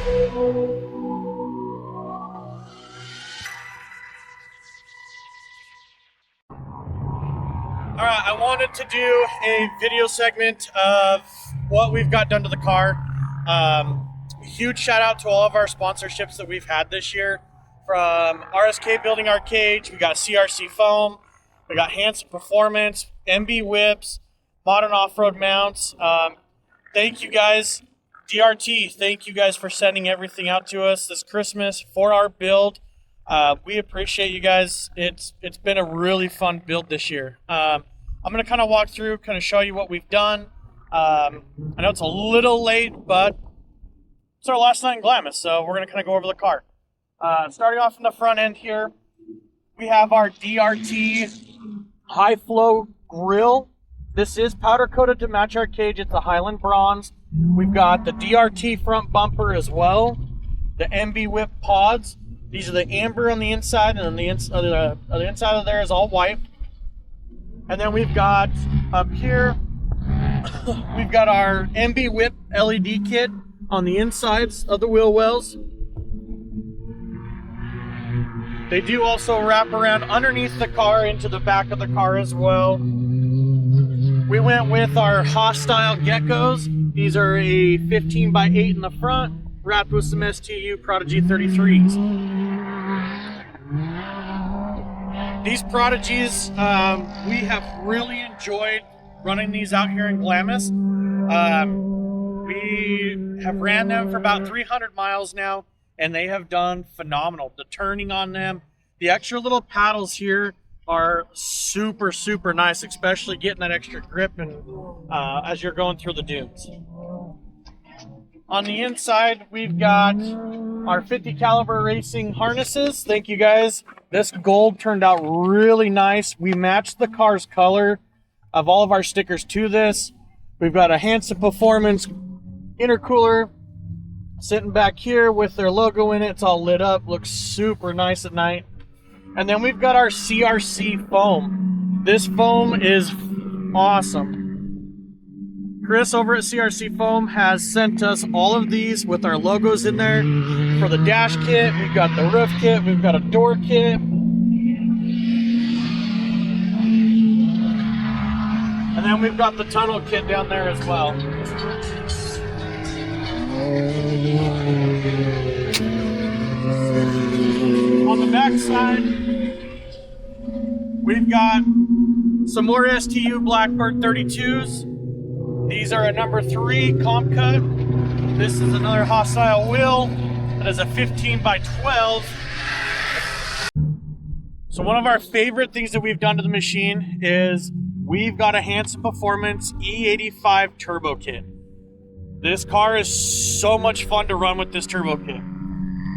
All right, I wanted to do a video segment of what we've got done to the car. Huge shout out to all of our sponsorships that we've had this year. From R.S.K building our cage, we got CRC foam, we got Hansen Performance, MB whips, modern off-road mounts. Thank you guys. DRT, thank you guys for sending everything out to us this Christmas for our build. We appreciate you guys. It's been a really fun build this year. I'm going to kind of walk through, kind of show you what we've done. I know it's a little late, but it's our last night in Glamis, so we're going to kind of go over the car. Starting off in the front end here, we have our DRT high flow grill. This is powder coated to match our cage. It's a Highland bronze. We've got the DRT front bumper as well, the MB whip pods. These are the amber on the inside, and then the inside of there is all white. And then we've got up here, we've got our MB whip LED kit on the insides of the wheel wells. They do also wrap around underneath the car into the back of the car as well. We went with our hostile geckos. These are a 15 by 8 in the front, wrapped with some STU Prodigy 33s. These Prodigies, we have really enjoyed running these out here in Glamis. We have ran them for about 300 miles now, and they have done phenomenal. The turning on them, the extra little paddles here are super, super nice, especially getting that extra grip and as you're going through the dunes. On the inside, we've got our 50 caliber racing harnesses. Thank you guys. This gold turned out really nice. We matched the car's color of all of our stickers to this. We've got a Hansen Performance intercooler sitting back here with their logo in it. It's all lit up, looks super nice at night. And then we've got our CRC foam. This foam is awesome. Chris over at CRC Foam has sent us all of these with our logos in there. For the dash kit, we've got the roof kit, we've got a door kit. And then we've got the tunnel kit down there as well. On the back side, we've got some more STU Blackbird 32s. These are a number 3 comp cut. This is another hostile wheel that is a 15 by 12. So one of our favorite things that we've done to the machine is we've got a Hansen Performance E85 turbo kit. This car is so much fun to run with this turbo kit.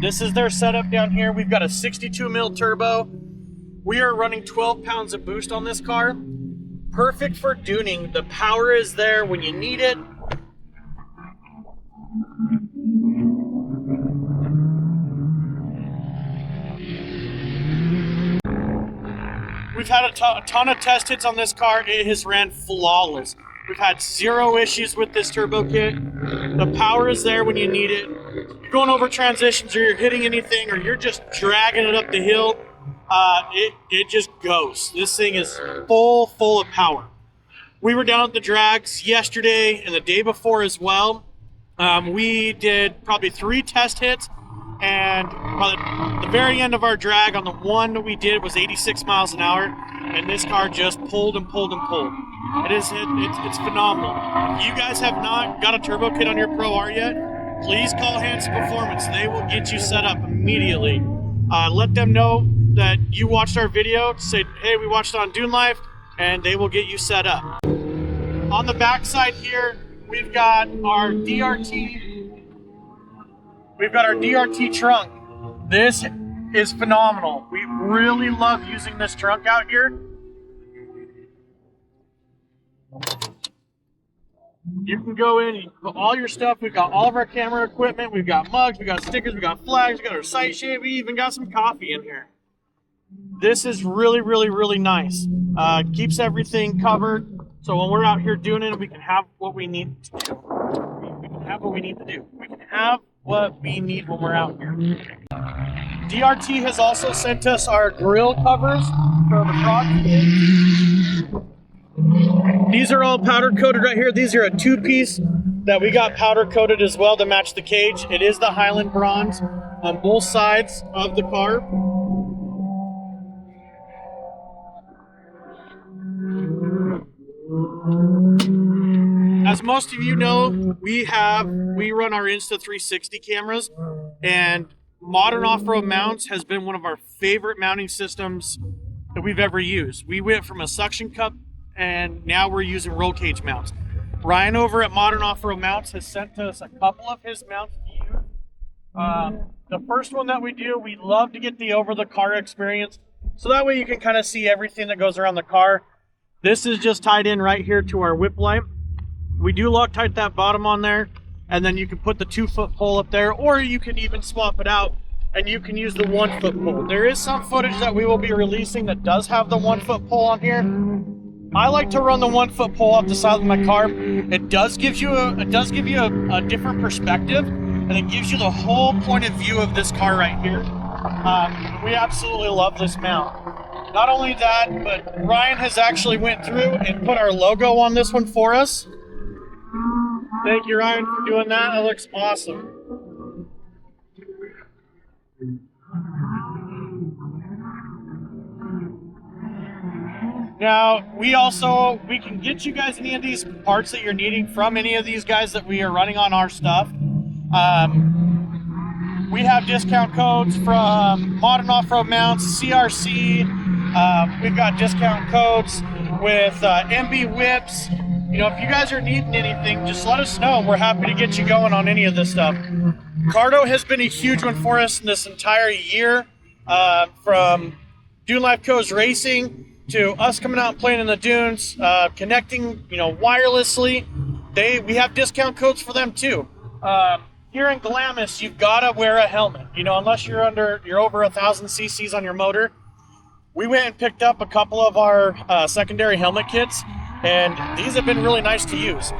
This is their setup down here. We've got a 62 mil turbo. We are running 12 pounds of boost on this car. Perfect for duning. The power is there when you need it. We've had a ton of test hits on this car. It has ran flawless. We've had 0 issues with this turbo kit. The power is there when you need it. You're going over transitions or you're hitting anything or you're just dragging it up the hill. It just goes. This thing is full of power. We were down at the drags yesterday and the day before as well. We did probably 3 test hits, and by the very end of our drag on the one that we did was 86 miles an hour, and this car just pulled and pulled and pulled. It's phenomenal. If you guys have not got a turbo kit on your Pro R yet, please call Hansen Performance. They will get you set up immediately. Let them know that you watched our video, say, hey, we watched it on Dune Life, and they will get you set up. On the back side here, we've got our DRT. We've got our DRT trunk. This is phenomenal. We really love using this trunk out here. You can go in and put all your stuff. We've got all of our camera equipment. We've got mugs, we've got stickers, we've got flags, we've got our sight shade. We even got some coffee in here. This is really nice. Keeps everything covered. So when we're out here doing it, we can have what we need to do. We can have what we need to do. We can have what we need when we're out here. DRT has also sent us our grill covers for the frog. These are all powder coated right here. These are a 2-piece that we got powder coated as well to match the cage. It is the Highland bronze on both sides of the car. As most of you know, we run our Insta360 cameras, and modern off-road mounts has been one of our favorite mounting systems that we've ever used. We went from a suction cup and now we're using roll cage mounts. Ryan over at Modern Off-Road Mounts has sent us a couple of his mounts to use. The first one that we do, we love to get the over-the-car experience, so that way you can kind of see everything that goes around the car. This is just tied in right here to our whip light. We do Loctite that bottom on there, and then you can put the 2-foot pole up there, or you can even swap it out and you can use the 1-foot pole. There is some footage that we will be releasing that does have the 1-foot pole on here. I like to run the 1-foot pole off the side of my car. It does give you a different perspective, and it gives you the whole point of view of this car right here. We absolutely love this mount. Not only that, but Ryan has actually went through and put our logo on this one for us. Thank you, Ryan, for doing that. That looks awesome. Now, we can get you guys any of these parts that you're needing from any of these guys that we are running on our stuff. We have discount codes from Modern Off-Road Mounts, CRC. We've got discount codes with MB Whips. You know, if you guys are needing anything, just let us know. We're happy to get you going on any of this stuff. Cardo has been a huge one for us in this entire year, from Dune Life Co's racing to us coming out and playing in the dunes, connecting, you know, wirelessly. We have discount codes for them too. Here in Glamis, you've got to wear a helmet. You know, unless you're over 1,000 cc's on your motor. We went and picked up a couple of our secondary helmet kits, and these have been really nice to use.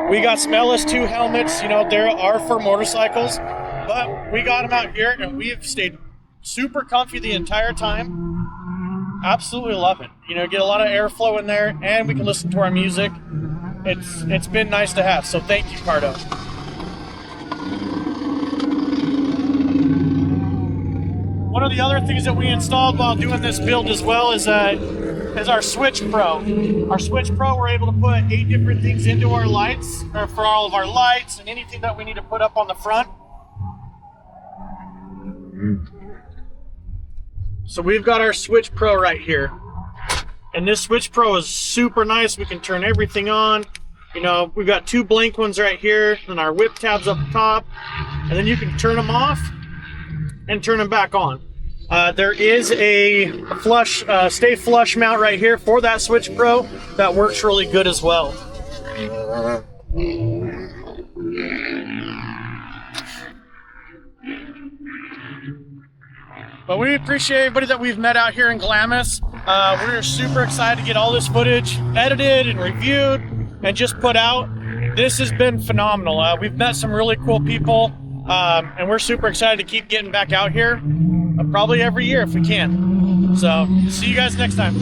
We got some LS2 helmets. You know, they are for motorcycles, but we got them out here, and we have stayed super comfy the entire time. Absolutely love it. You know, get a lot of airflow in there, and we can listen to our music. It's been nice to have, so thank you, Cardo. One of the other things that we installed while doing this build as well is our Switch Pro. Our Switch Pro, we're able to put 8 different things into our lights, or for all of our lights and anything that we need to put up on the front. So we've got our Switch Pro right here. And this Switch Pro is super nice. We can turn everything on. You know, we've got 2 blank ones right here, and our whip tabs up top. And then you can turn them off and turn them back on. There is a flush, stay flush mount right here for that Switch Pro that works really good as well. But we appreciate everybody that we've met out here in Glamis. We're super excited to get all this footage edited and reviewed and just put out. This has been phenomenal. We've met some really cool people, and we're super excited to keep getting back out here, probably every year if we can. So, see you guys next time.